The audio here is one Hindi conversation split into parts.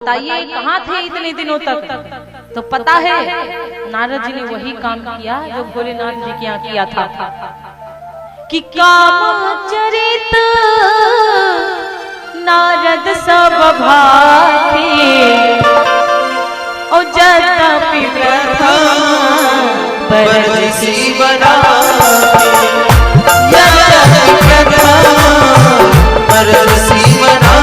बताइए कहाँ थे इतने दिनों तक? तो पता है नारद जी ने वही काम किया जो भोलेनाथ जी के यहाँ किया था कि कामचरित नारद सब भाखे और जतपि प्रथम बरसी बराके यद्यपि प्रथम बरसी बराके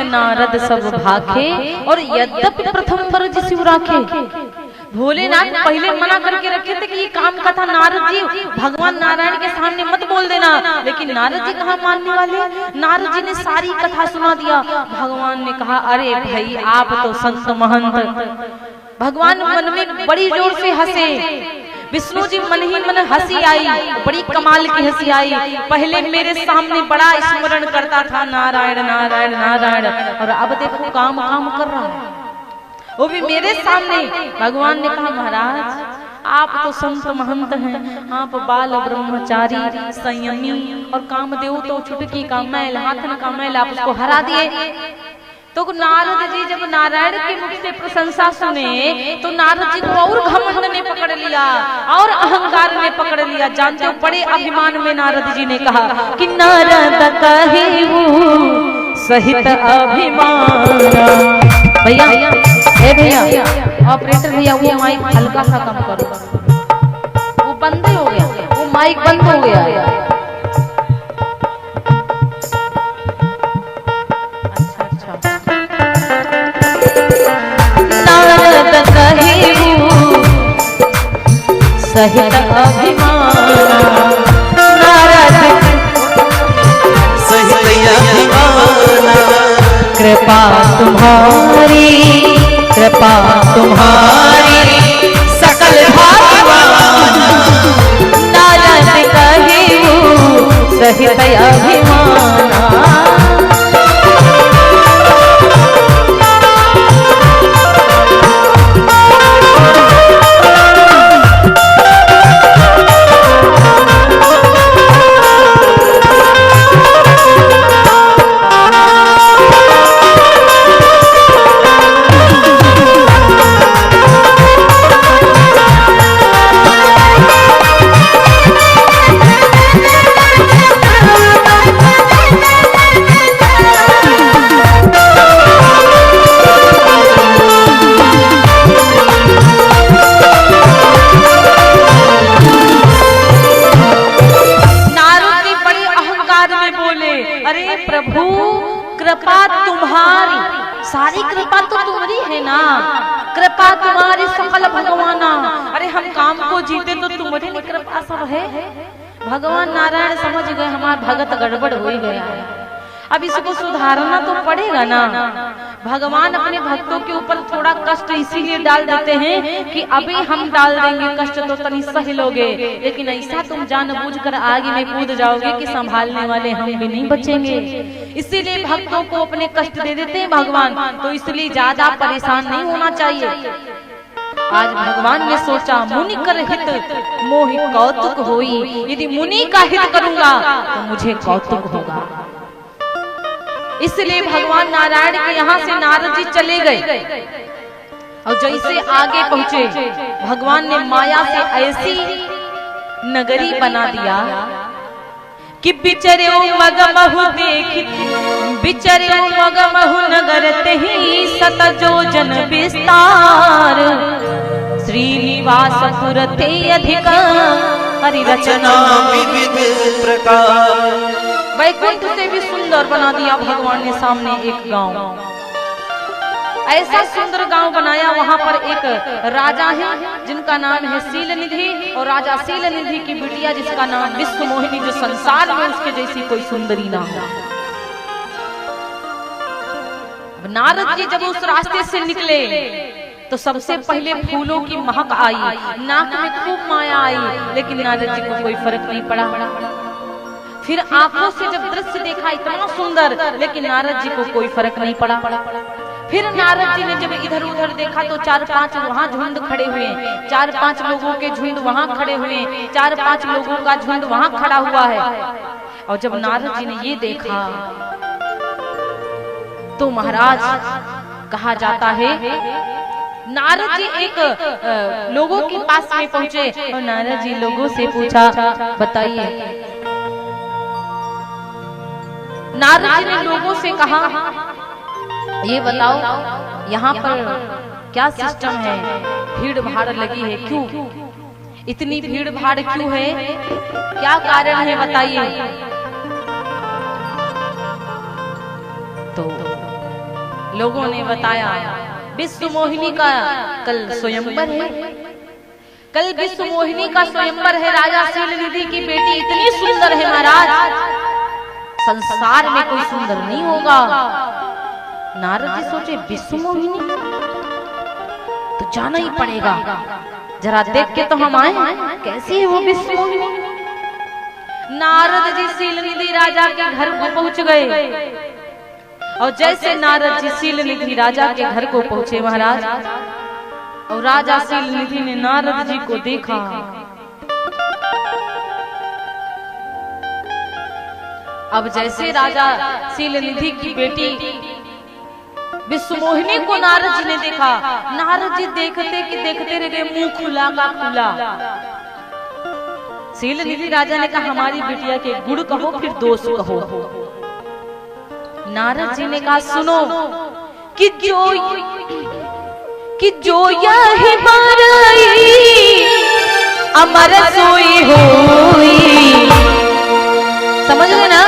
नारद सब भाखे और यद्यपि प्रथम बरसी राखे। भोलेनाथ पहले मना करके रखे थे कि ये काम कथा नारद जी भगवान नारायण के सामने मत बोल देना, लेकिन नारद जी कहाँ मानने वाले। नारद जी ने सारी कथा सुना दिया। भगवान ने कहा अरे भाई आप तो संत महंत। भगवान मन में बड़ी जोर से हंसे। विष्णु जी मन ही मन हंसी आई, बड़ी कमाल की हंसी आई। पहले मेरे सामने बड़ा स्मरण करता था नारायण नारायण नारायण, और अब देखो काम काम कर रहा है, वो भी मेरे सामने। भगवान ने कहा महाराज आप तो संत महंत हैं, आप बाल ब्रह्मचारी संयमी और कामदेव तो छुटकी का मैल हाथन का मैल आप उसको हरा दिए। तो नारद जी जब नारायण के मुख से प्रशंसा सुने तो नारद जी को और घमंड ने पकड़ लिया और अहंकार ने पकड़ लिया। जानते हो बड़े अभिमान में नारद जी ने कहा कि नारद कहेऊ सहित अभिमान। भैया हे भैया ऑपरेटर भैया वो माइक हल्का सा कम करो, वो बंद हो गया, वो माइक बंद हो गया। सहित अभिमान नारद सहित अभिमान, कृपा तुम्हारी सकल भागवान। नारद कहेऊ सहित अभिमान। सारी कृपा तो तुम्हारी है ना, कृपा तुम्हारी सकल भगवाना। अरे हम काम को जीते तो तुम्हारी कृपा सब है। भगवान नारायण समझ गए हमारा भगत गड़बड़ हो ही गया है, अब इसको सुधारना तो पड़ेगा ना। भगवान अपने भक्तों के ऊपर थोड़ा कष्ट इसीलिए डाल देते हैं कि अभी हम डाल देंगे कष्ट तो तनी सही लोगे, लेकिन ऐसा तुम जानबूझकर आगे में कूद जाओगे कि संभालने वाले हम भी नहीं बचेंगे। इसीलिए भक्तों को अपने कष्ट दे देते हैं भगवान, तो इसलिए ज्यादा परेशान नहीं होना चाहिए। आज भगवान ने सोचा मुनि कर हित मोहि कौतुक होई, यदि मुनि का हित करूंगा तो मुझे कौतुक होगा। इसलिए भगवान नारायण के यहाँ से नारद जी चले गए और जैसे आगे पहुंचे भगवान ने माया से ऐसी नगरी बना दिया कि बिचरे मगमहु देखी बिचरे मगमहु नगर तेहि सत जोजन विस्तार श्रीनिवास पुरते अधिक हरि रचना विविध प्रकार। वैकुंठ से भी सुंदर बना दिया भगवान ने सामने एक गांव। ऐसा सुंदर गांव बनाया। वहां पर एक राजा है जिनका नाम है शीलनिधि, और राजा शीलनिधि की बिटिया जिसका नाम विश्वमोहिनी, जो संसार में उसके जैसी कोई सुंदरी ना हो। नारद जी जब उस रास्ते से निकले तो सबसे पहले फूलों की महक आई, नाक में खूब माया आई, लेकिन नारद जी को कोई फर्क नहीं पड़ा। फिर आंखों से जब दृश्य देखा इतना सुंदर, लेकिन नारद जी को कोई फर्क नहीं पड़ा। फिर नारद जी ने जब इधर उधर देखा तो 4-5 वहां झुंड खड़े हुए, 4-5 लोगों के झुंड वहां खड़े हुए, 4-5 लोगों का झुंड वहां खड़ा हुआ है। और जब नारद जी ने ये देखा तो महाराज कहा जाता है नारद जी एक लोगों के पास में पहुंचे और नारद जी लोगों से पूछा, बताइए। नारद जी ने लोगों से कहा, ये बताओ यहाँ पर क्या सिस्टम है, भीड़ भाड़ लगी है क्यों, इतनी भीड़ भाड़ क्यों है, क्या कारण है बताइए। तो लोगों ने बताया विश्वमोहिनी का कल स्वयंवर है, कल विश्वमोहिनी का स्वयंवर है। राजा शीलनिधि की बेटी इतनी सुंदर है महाराज, संसार में कोई सुंदर नहीं होगा। नारद जी सोचे विश्वमोहिनी तो जाना ही पड़ेगा, जरा देख के तो हम आए, कैसी है वो विश्वमोहिनी। नारद जी शीलनिधि राजा के घर को पहुंच गए, और जैसे नारद जी शीलनिधि राजा के घर को पहुंचे महाराज, और राजा शीलनिधि ने नारद जी को देखा, अब जैसे राजा शीलनिधि की बेटी विश्वमोहिनी को नारद जी ने देखा, नारद जी देखते कि देखते रह गए, मुंह खुला का खुला। शीलनिधि राजा ने कहा, हमारी बिटिया के गुण कहो फिर दोष कहो। नारद जी ने कहा, सुनो कि जो यही बाराई अमर सोई होई। समझ गए ना?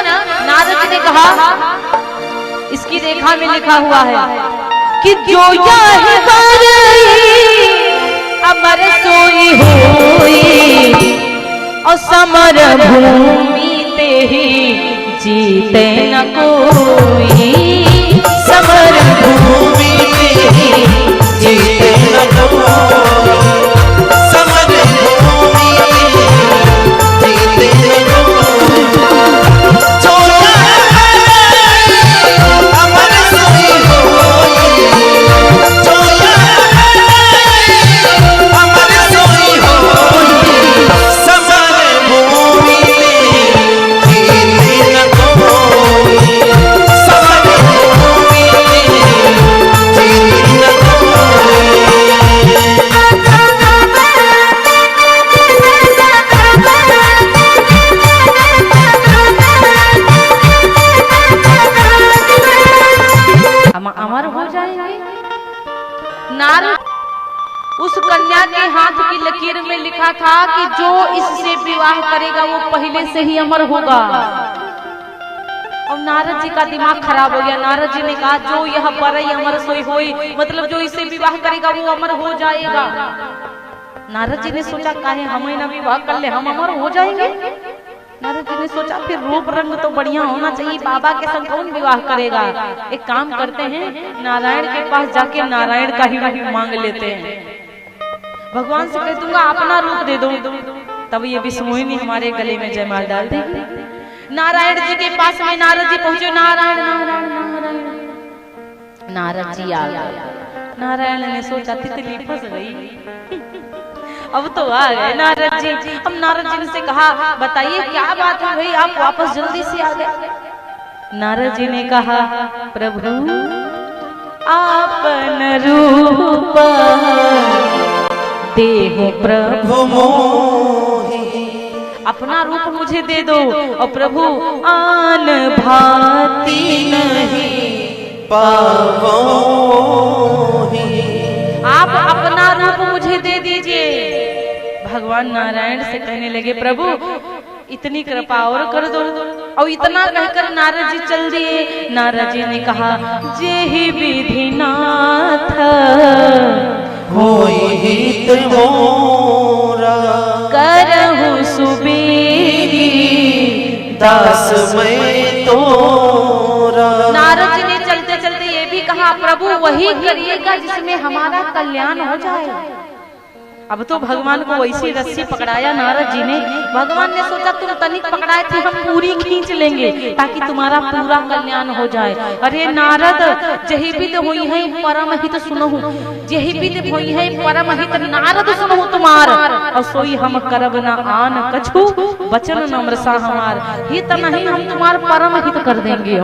नारद जी ने कहा, इसकी रेखा में लिखा हुआ है कि जो यही बाराई अमर सोई होई, और समर भूमि ते ही जीते न कोई, समर भूमि जीते न कोई, समर भूमि जीते न कोई। जो अमर सोई होई, जो अमर सोई होई, समर भूमि जीते न कोई, समर भूमि जीते न कोई। अमर हो जाएंगे। नारद उस कन्या के हाथ की लकीर में लिखा था कि जो इससे विवाह करेगा वो पहले से ही अमर होगा। और नारद जी का दिमाग खराब हो गया। नारद जी ने कहा, जो यह परई अमर सोई होई, मतलब जो इससे विवाह करेगा वो अमर हो जाएगा। नारद जी ने सोचा, काहे हम ना विवाह कर ले, हम अमर हो जाएंगे। नारद जी ने सोचा, फिर रूप रंग तो बढ़िया होना चाहिए, बाबा के संग कौन विवाह करेगा। एक काम करते हैं, नारायण के पास जाके नारायण का ही रूप मांग लेते हैं। भगवान से कह दूंगा अपना रूप दे दो, तब ये विश्वमोहिनी हमारे गले में जयमाल डाल देगी। नारायण जी के पास में नारद जी पहुंचे, नारायण नारायण नारायण। नारद जी आ गए। नारायण ने सोचा, तितली फंस गई, अब तो आ गए नारद जी। हम नारद जी से कहा, बताइए क्या बात है भाई, आप वापस जल्दी से आ गए। नारद जी ने कहा, प्रभु आपन रूप देहो प्रभु मोहि, अपना रूप मुझे दे दो। और प्रभु आन भांति नहीं पावो ही। आप अपना रूप मुझे दे दीजिए। भगवान नारायण से कहने लगे प्रभु इतनी कृपा और कर दो। और इतना कहकर नारद जी चल दिए। नारद जी ने कहा जेहि विधि नाथ होई हित मोरा, करहु सुबेरी दास मैं तोरा। नारद जी ने चलते चलते ये भी कहा प्रभु वही करिएगा जिसमें हमारा कल्याण हो जाए। अब तो भगवान को वैसी रस्सी पकड़ाया नारद जी ने। भगवान ने सोचा तुम तनिक पकड़ाए थे, हम पूरी खींच लेंगे ताकि तुम्हारा पूरा कल्याण हो जाए। अरे नारद जही विद होई है परम हित सुनहु, जही विद होई है परम हित नारद सुनहु तुम्हार। और सोई हम करब न आन कछु, वचन नम्र सा हमार। हित नहीं हम तुम्हार परम हित कर देंगे।